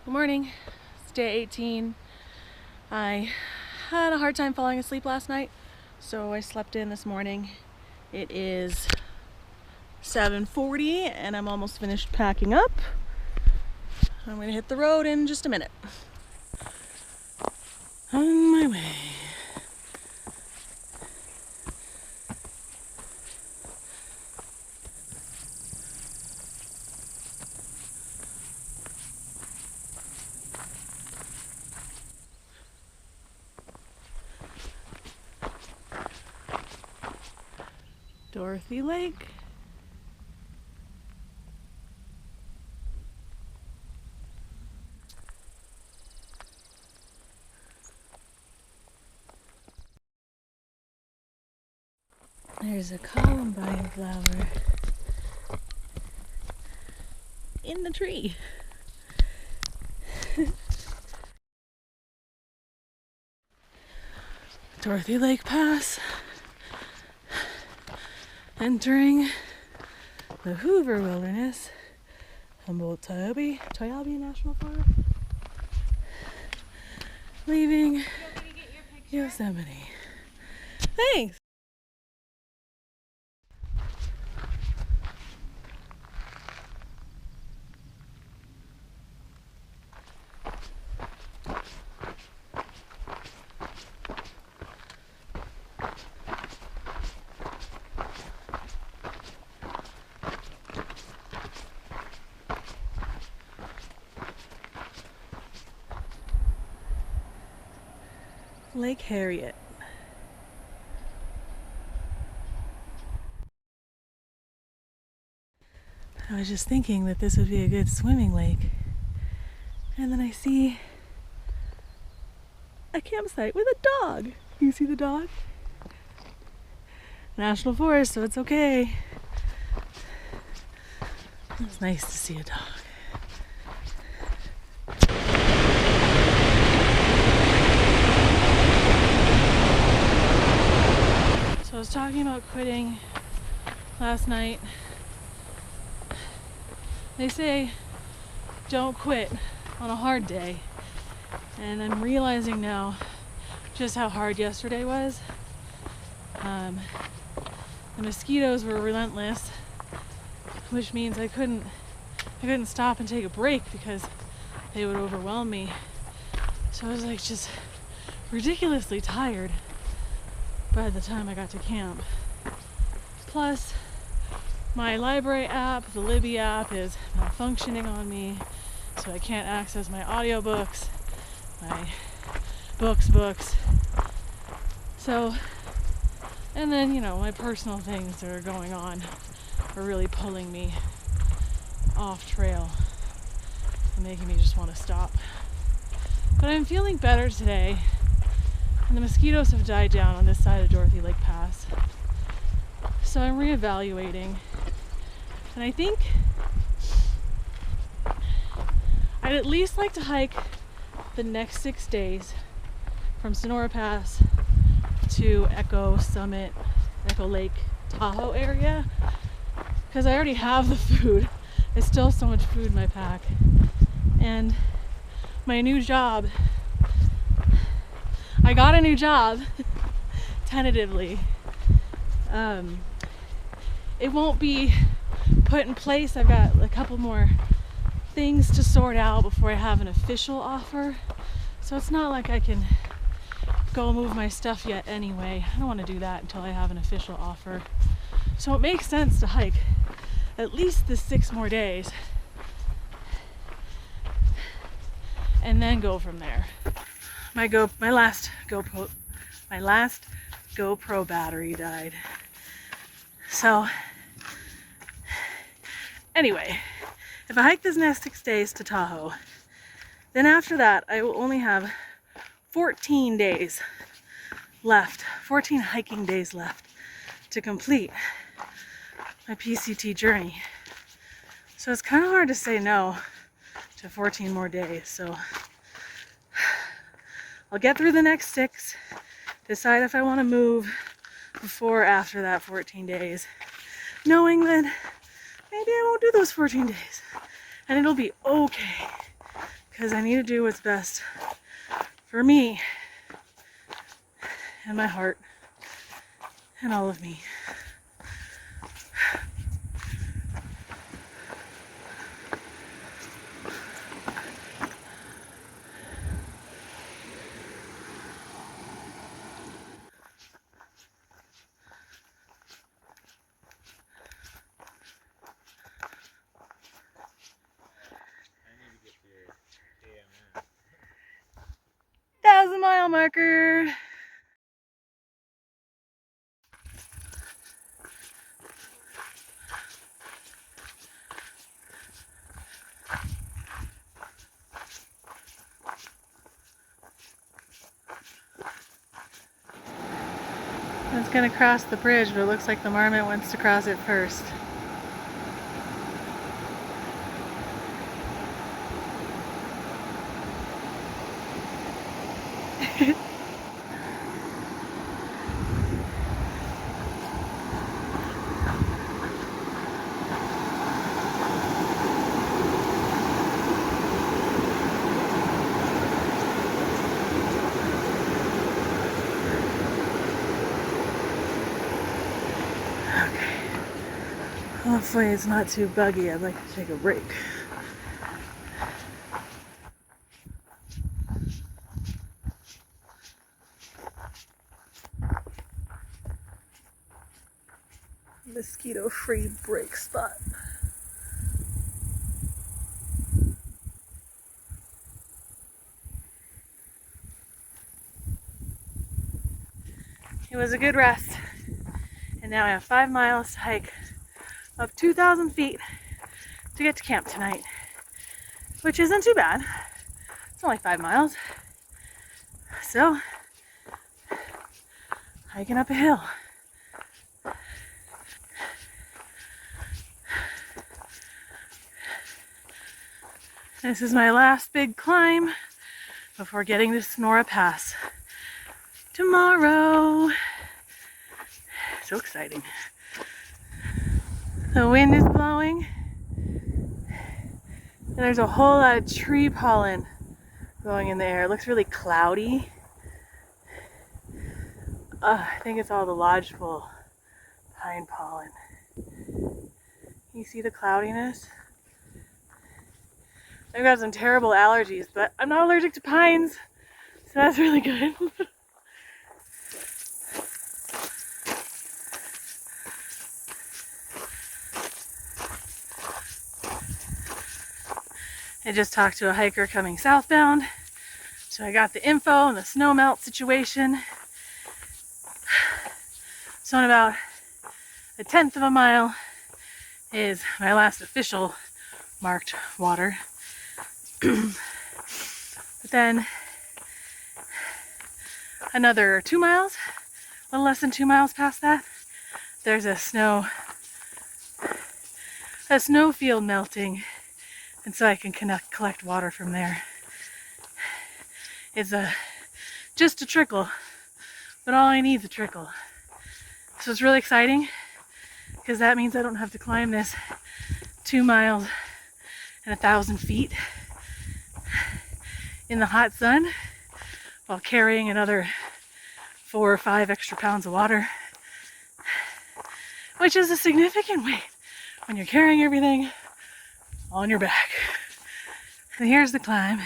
Good morning. It's day 18. I had a hard time falling asleep last night, so I slept in this morning. It is 7:40 and I'm almost finished packing up. I'm going to hit the road in just a minute. On my way. Dorothy Lake. There's a columbine flower in the tree. Dorothy Lake Pass. Entering the Hoover Wilderness, Humboldt-Toyabe National Forest. Leaving Yosemite. Thanks! Lake Harriet. I was just thinking that this would be a good swimming lake. And then I see a campsite with a dog. You see the dog? National Forest, so it's okay. It's nice to see a dog. So I was talking about quitting last night. They say don't quit on a hard day. And I'm realizing now just how hard yesterday was. The mosquitoes were relentless, which means I couldn't stop and take a break because they would overwhelm me. So I was like just ridiculously tired by the time I got to camp. Plus, my library app, the Libby app, is malfunctioning on me, so I can't access my audiobooks, my books. So, and then, my personal things that are going on are really pulling me off trail and making me just want to stop. But I'm feeling better today, and the mosquitoes have died down on this side of Dorothy Lake Pass. So I'm reevaluating, and I think I'd at least like to hike the next 6 days from Sonora Pass to Echo Lake, Tahoe area, because I already have the food. I still have so much food in my pack, and my new job, I got a new job tentatively. It won't be put in place. I've got a couple more things to sort out before I have an official offer, so it's not like I can go move my stuff yet anyway. I don't want to do that until I have an official offer. So it makes sense to hike at least the 6 more days and then go from there. My last GoPro battery died. So anyway, if I hike this next 6 days to Tahoe, then after that I will only have 14 days left, 14 hiking days left to complete my PCT journey. So it's kind of hard to say no to 14 more days. So I'll get through the next 6, decide if I want to move before or after that 14 days, knowing that maybe I won't do those 14 days and it'll be okay, because I need to do what's best for me and my heart and all of me. Mile marker. It's gonna cross the bridge, but it looks like the marmot wants to cross it first. Hopefully it's not too buggy. I'd like to take a break. Mosquito-free break spot. It was a good rest. And now I have 5 miles to hike up 2,000 feet to get to camp tonight, which isn't too bad. It's only 5 miles. So, hiking up a hill. This is my last big climb before getting to Sonora Pass tomorrow. So exciting. The wind is blowing. And there's a whole lot of tree pollen blowing in the air. It looks really cloudy. I think it's all the lodgepole pine pollen. You see the cloudiness? I've got some terrible allergies, but I'm not allergic to pines, so that's really good. I just talked to a hiker coming southbound, so I got the info on the snow melt situation. So in about 1/10 of a mile is my last official marked water. But then another 2 miles, a little less than 2 miles past that, there's a snow field melting, and so I can collect water from there. It's just a trickle, but all I need is a trickle. So it's really exciting because that means I don't have to climb this 2 miles and 1,000 feet in the hot sun while carrying another 4 or 5 extra pounds of water, which is a significant weight when you're carrying everything on your back. And here's the climb.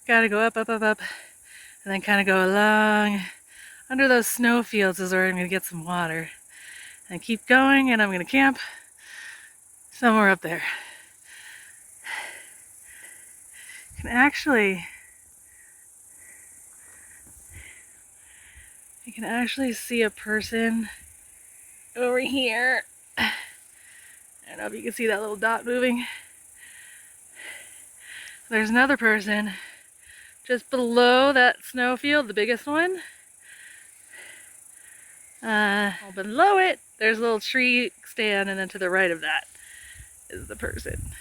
Gotta go up, up, up, up, and then kind of go along under those snow fields is where I'm gonna get some water. And keep going, and I'm gonna camp somewhere up there. You can actually see a person over here. I don't know if you can see that little dot moving. There's another person just below that snowfield, the biggest one. Below it, there's a little tree stand, and then to the right of that is the person.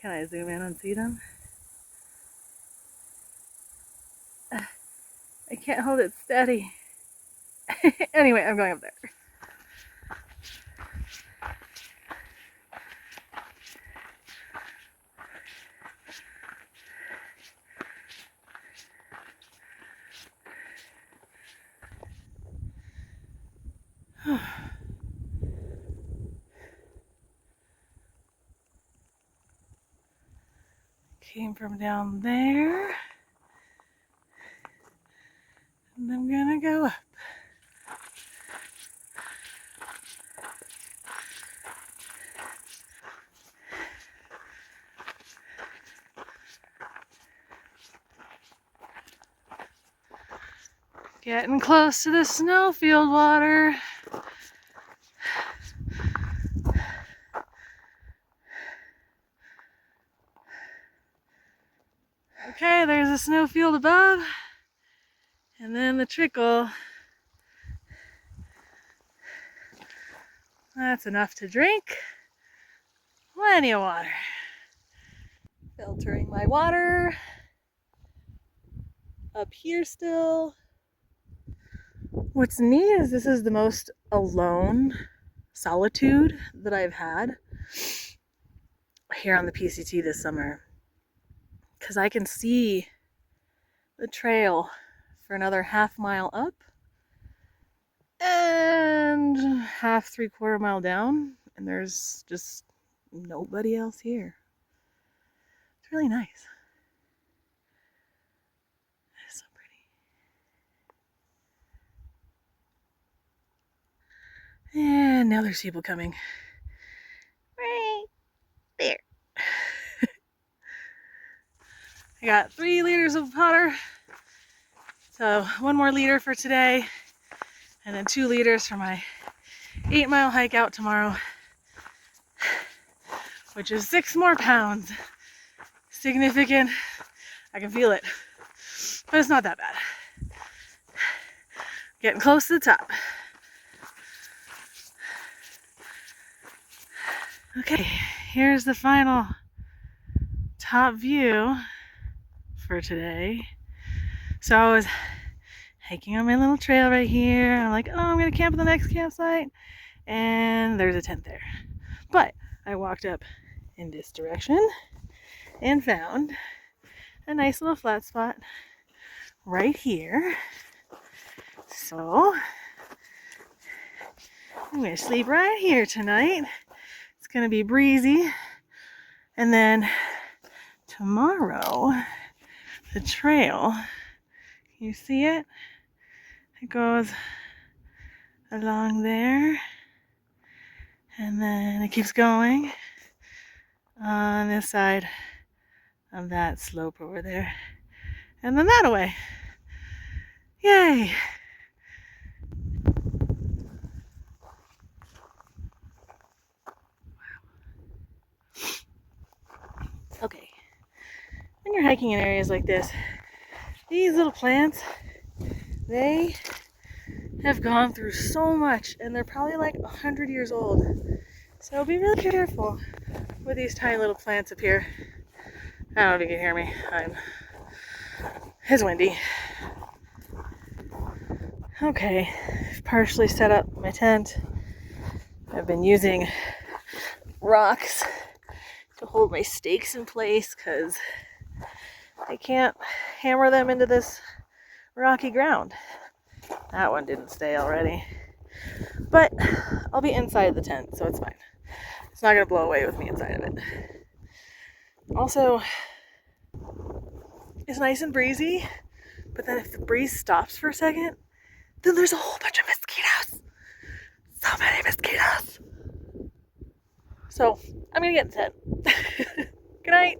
Can I zoom in and see them? I can't hold it steady. Anyway, I'm going up there. Came from down there. And I'm gonna go up. Getting close to the snowfield water. Okay, there's a snowfield above, and then the trickle. That's enough to drink. Plenty of water. Filtering my water. Up here still. What's neat is this is the most alone solitude that I've had here on the PCT this summer. Because I can see the trail for another half mile up and half, 3/4 mile down, and there's just nobody else here. It's really nice. It's so pretty. And now there's people coming. Right there. I got 3 liters of water. So 1 more liter for today, and then 2 liters for my 8-mile hike out tomorrow, which is 6 more pounds. Significant. I can feel it, but it's not that bad. Getting close to the top. Okay, here's the final top view for today. So I was hiking on my little trail right here. I'm like, oh, I'm gonna camp at the next campsite, and there's a tent there. But I walked up in this direction and found a nice little flat spot right here. So I'm gonna sleep right here tonight. It's gonna be breezy, and then tomorrow the trail, you see it? It goes along there, and then it keeps going on this side of that slope over there, and then that away. Yay! Okay, when you're hiking in areas like this, these little plants, they have gone through so much, and they're probably like 100 years old. So be really careful with these tiny little plants up here. I don't know if you can hear me. It's windy. Okay, I've partially set up my tent. I've been using rocks to hold my stakes in place because I can't hammer them into this rocky ground. That one didn't stay already. But I'll be inside the tent, so it's fine. It's not going to blow away with me inside of it. Also, it's nice and breezy, but then if the breeze stops for a second, then there's a whole bunch of mosquitoes. So many mosquitoes. So I'm going to get in the tent. Good night.